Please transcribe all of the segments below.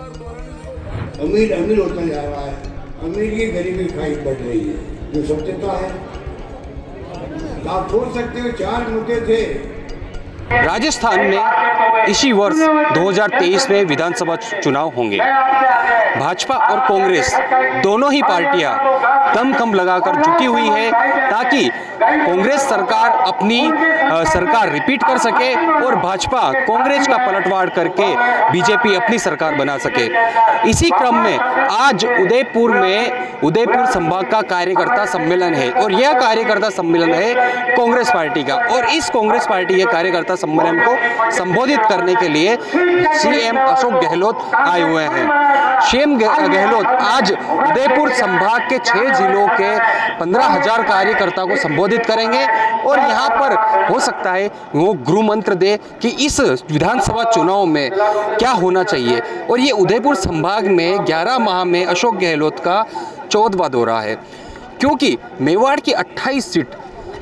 अमीर अमीर होता जा रहा है, अमीर की गरीबी खाई बढ़ रही है, जो सत्यता है। आप सोच सकते हो 4 मुद्दे थे। राजस्थान में इसी वर्ष 2023 में विधानसभा चुनाव होंगे। भाजपा और कांग्रेस दोनों ही पार्टियां दम लगाकर झुकी हुई है ताकि कांग्रेस सरकार अपनी सरकार रिपीट कर सके और भाजपा कांग्रेस का पलटवार करके बीजेपी अपनी सरकार बना सके। इसी क्रम में आज उदयपुर संभाग का कार्यकर्ता सम्मेलन है और यह कार्यकर्ता सम्मेलन है कांग्रेस पार्टी का, और इस कांग्रेस पार्टी के कार्यकर्ता सम्मेलन को संबोधित करने के लिए सीएम अशोक गहलोत आए हुए हैं। सीएम गहलोत आज उदयपुर संभाग के 6 जिलों के 15,000 कार्यकर्ता को संबोधित करेंगे और यहाँ पर हो सकता है वो गुरु मंत्र दे कि इस विधानसभा चुनाव में क्या होना चाहिए। और ये उदयपुर संभाग में 11 माह में अशोक गहलोत का 14वां दौरा है, क्योंकि मेवाड़ की 28 सीट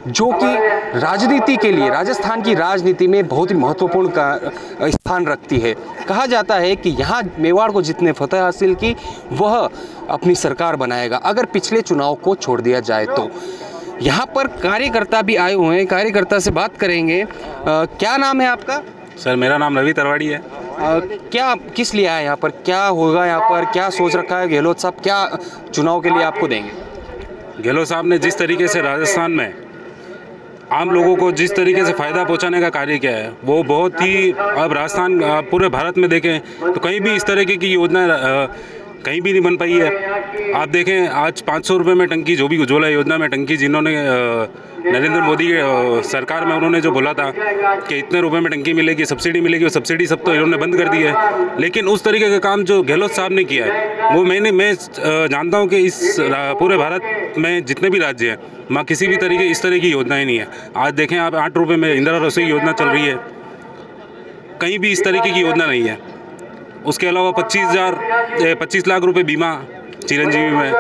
जो कि राजनीति के लिए राजस्थान की राजनीति में बहुत ही महत्वपूर्ण का स्थान रखती है। कहा जाता है कि यहाँ मेवाड़ को जितने फतह हासिल की वह अपनी सरकार बनाएगा अगर पिछले चुनाव को छोड़ दिया जाए तो। यहाँ पर कार्यकर्ता भी आए हुए हैं, कार्यकर्ता से बात करेंगे। क्या नाम है आपका? सर मेरा नाम रवि तरवाड़ी है। क्या किस लिए आए यहाँ पर, क्या होगा यहाँ पर, क्या सोच रखा है गहलोत साहब, क्या चुनाव के लिए आपको देंगे? गहलोत साहब ने जिस तरीके से राजस्थान में आम लोगों को जिस तरीके से फ़ायदा पहुंचाने का कार्य किया है वो बहुत ही, अब राजस्थान पूरे भारत में देखें तो कहीं भी इस तरीके की योजना कहीं भी नहीं बन पाई है। आप देखें आज 500 रुपये में टंकी, जो भी उज्ज्वला योजना में टंकी जिन्होंने नरेंद्र मोदी के सरकार में उन्होंने जो बोला था कि इतने रुपए में टंकी मिलेगी, सब्सिडी मिलेगी, वो सब्सिडी सब तो इन्होंने बंद कर दी है। लेकिन उस तरीके का काम जो गहलोत साहब ने किया है वो मैं जानता हूँ कि इस पूरे भारत में जितने भी राज्य हैं वहाँ किसी भी तरीके इस तरह की योजनाएं नहीं है। आज देखें आप 8 रुपये में इंदिरा रसोई योजना चल रही है, कहीं भी इस तरीके की योजना नहीं है। उसके अलावा 25 लाख रुपए बीमा चिरंजीवी में,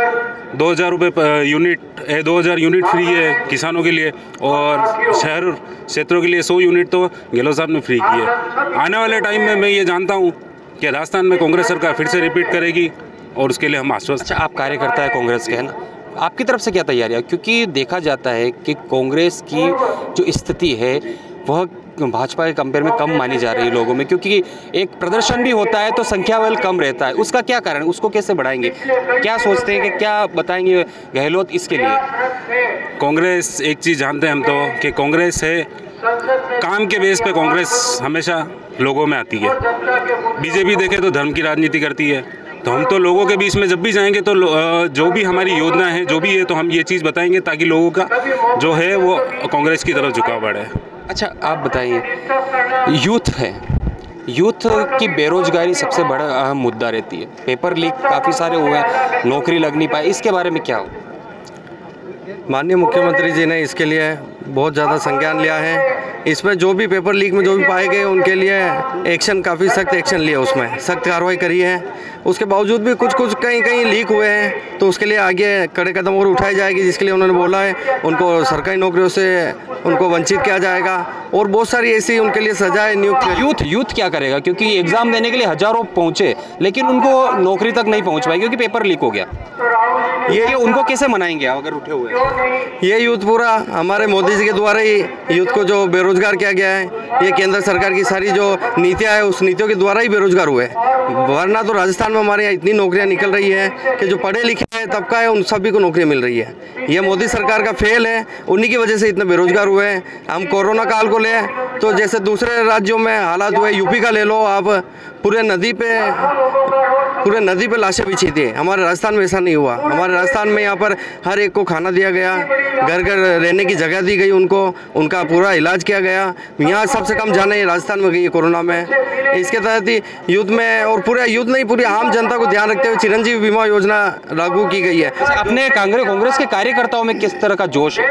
2,000 रुपये यूनिट 2,000 यूनिट फ्री है किसानों के लिए, और शहर क्षेत्रों के लिए 100 यूनिट तो गहलोत साहब ने फ्री की है। आने वाले टाइम में मैं ये जानता हूँ कि राजस्थान में कांग्रेस सरकार फिर से रिपीट करेगी और उसके लिए हम आश्वस्त। अच्छा, आप कार्यकर्ता है कांग्रेस के, है ना? आपकी तरफ से क्या तैयारियाँ? क्योंकि देखा जाता है कि कांग्रेस की जो स्थिति है वह भाजपा के कंपेयर में कम मानी जा रही है लोगों में, क्योंकि एक प्रदर्शन भी होता है तो संख्या बल कम रहता है। उसका क्या कारण, उसको कैसे बढ़ाएंगे, क्या सोचते हैं कि क्या बताएंगे गहलोत इसके लिए? कांग्रेस एक चीज़ जानते हैं हम तो कि कांग्रेस है काम के बेस पे, कांग्रेस हमेशा लोगों में आती है। बीजेपी देखे तो धर्म की राजनीति करती है, तो हम तो लोगों के बीच में जब भी जाएंगे तो जो भी हमारी योजना है जो भी है तो हम ये चीज़ बताएंगे ताकि लोगों का जो है वो कांग्रेस की तरफ झुकाव बढ़े। अच्छा, आप बताइए, यूथ है, यूथ की बेरोजगारी सबसे बड़ा अहम मुद्दा रहती है। पेपर लीक काफ़ी सारे हुए हैं, नौकरी लग नहीं पाई, इसके बारे में क्या हो? माननीय मुख्यमंत्री जी ने इसके लिए बहुत ज़्यादा संज्ञान लिया है। इसमें जो भी पेपर लीक में जो भी पाए गए उनके लिए एक्शन, काफ़ी सख्त एक्शन लिया, उसमें सख्त कार्रवाई करी है। उसके बावजूद भी कुछ कहीं लीक हुए हैं तो उसके लिए आगे कड़े कदम और उठाई जाएगी, जिसके लिए उन्होंने बोला है उनको सरकारी नौकरियों से उनको वंचित किया जाएगा और बहुत सारी ऐसी उनके लिए सजाएं नियुक्त। यूथ क्या करेगा? क्योंकि एग्ज़ाम देने के लिए हज़ारों पहुँचे लेकिन उनको नौकरी तक नहीं पहुँच पाई क्योंकि पेपर लीक हो गया। ये उनको कैसे मनाएंगे अगर उठे हुए हैं? ये यूथ पूरा हमारे मोदी जी के द्वारा ही यूथ को जो बेरोजगार किया गया है, ये केंद्र सरकार की सारी जो नीतियाँ है उस नीतियों के द्वारा ही बेरोजगार हुए। वरना तो राजस्थान में हमारे यहाँ इतनी नौकरियाँ निकल रही है कि जो पढ़े लिखे हैं तबका है उन सभी को नौकरियाँ मिल रही है। ये मोदी सरकार का फेल है, उन्हीं की वजह से इतने बेरोजगार हुए हैं। हम कोरोना काल को लें तो जैसे दूसरे राज्यों में हालात हुए, यूपी का ले लो आप, पूरे नदी पे लाशें बिछी थी। हमारे राजस्थान में ऐसा नहीं हुआ। हमारे राजस्थान में यहाँ पर हर एक को खाना दिया गया, घर घर रहने की जगह दी गई उनको, उनका पूरा इलाज किया गया। यहाँ सबसे कम जाने राजस्थान में गई है कोरोना में। इसके तहत ही यूथ में, और पूरे यूथ नहीं पूरी आम जनता को ध्यान रखते हुए चिरंजीवी बीमा योजना लागू की गई है। अपने कांग्रेस के कार्यकर्ताओं में किस तरह का जोश है?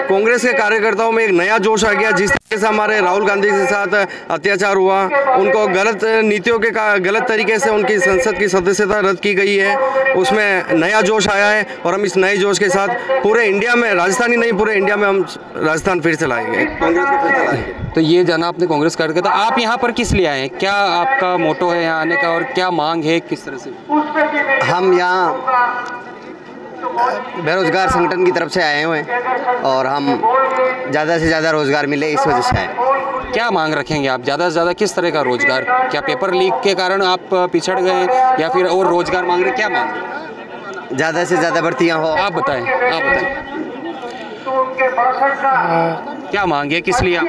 कांग्रेस के कार्यकर्ताओं में एक नया जोश आ गया। जिस जैसे हमारे राहुल गांधी के साथ अत्याचार हुआ, उनको गलत नीतियों के गलत तरीके से उनकी संसद की सदस्यता रद्द की गई है, उसमें नया जोश आया है और हम इस नए जोश के साथ पूरे इंडिया में, राजस्थान ही नहीं पूरे इंडिया में हम राजस्थान फिर से लाएंगे, कांग्रेस को फिर से लाएंगे। तो ये जाना आपने कांग्रेस कार्यकर्ता, आप यहाँ पर किस लिए आए हैं, क्या आपका मोटो है यहाँ आने का और क्या मांग है, किस तरह से? हम यहाँ बेरोजगार संगठन की तरफ से आए हुए हैं और हम ज़्यादा से ज़्यादा रोज़गार मिले इस वजह से आए। क्या मांग रखेंगे आप, ज़्यादा से ज़्यादा किस तरह का रोजगार? क्या पेपर लीक के कारण आप पिछड़ गए या फिर और रोजगार मांग रहे, क्या मांग? ज़्यादा से ज़्यादा भर्तियाँ हो। आप बताएं, आप बताएं क्या मांग है, किस लिए आप?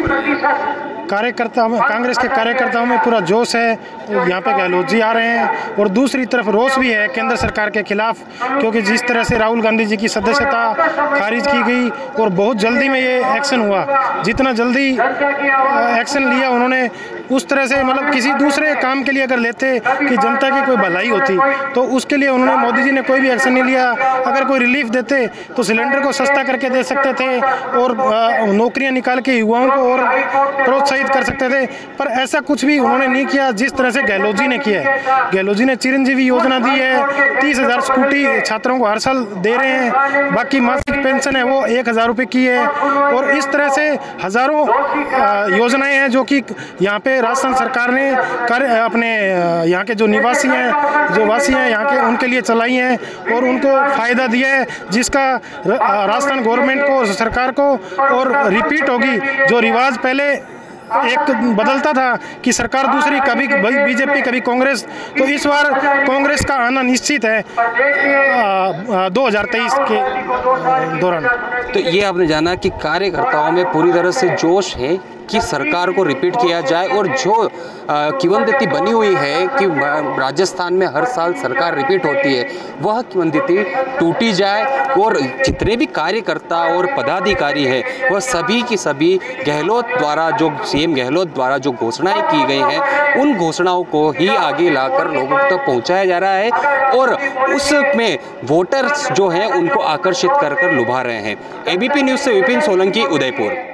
कार्यकर्ता में, कांग्रेस के कार्यकर्ताओं में पूरा जोश है, यहाँ पे गहलोत जी आ रहे हैं और दूसरी तरफ रोष भी है केंद्र सरकार के खिलाफ, क्योंकि जिस तरह से राहुल गांधी जी की सदस्यता खारिज की गई और बहुत जल्दी में ये एक्शन हुआ, जितना जल्दी एक्शन लिया उन्होंने उस तरह से, मतलब किसी दूसरे काम के लिए अगर लेते कि जनता की कोई भलाई होती तो उसके लिए उन्होंने, मोदी जी ने कोई भी एक्शन नहीं लिया। अगर कोई रिलीफ देते तो सिलेंडर को सस्ता करके दे सकते थे और नौकरियां निकाल के युवाओं को और प्रोत्साहित कर सकते थे, पर ऐसा कुछ भी उन्होंने नहीं किया जिस तरह से गहलोत जी ने किया है। गहलोत जी ने चिरंजीवी योजना दी है, 30,000 स्कूटी छात्रों को हर साल दे रहे हैं, बाकी मासिक पेंशन है वो 1,000 रुपये की है और इस तरह से हज़ारों योजनाएं हैं जो कि यहाँ पे राजस्थान सरकार ने अपने यहाँ के जो निवासी हैं, जो वासी हैं यहाँ के, उनके लिए चलाई हैं और उनको फ़ायदा दिया है, जिसका राजस्थान गवर्नमेंट को, सरकार को और रिपीट होगी। जो रिवाज पहले एक बदलता था कि सरकार दूसरी, कभी बीजेपी कभी कांग्रेस, तो इस बार कांग्रेस का आना निश्चित है 2023 के दौरान। तो ये आपने जाना कि कार्यकर्ताओं में पूरी तरह से जोश है कि सरकार को रिपीट किया जाए और जो किंवदंती बनी हुई है कि राजस्थान में हर साल सरकार रिपीट होती है, वह किंवदंती टूटी जाए और जितने भी कार्यकर्ता और पदाधिकारी हैं वह सभी की सभी गहलोत द्वारा, जो सीएम गहलोत द्वारा जो घोषणाएं की गई हैं, उन घोषणाओं को ही आगे लाकर लोगों तक पहुंचाया जा रहा है और उसमें वोटर्स जो हैं उनको आकर्षित कर लुभा रहे हैं। एबीपी न्यूज़ से विपिन सोलंकी, उदयपुर।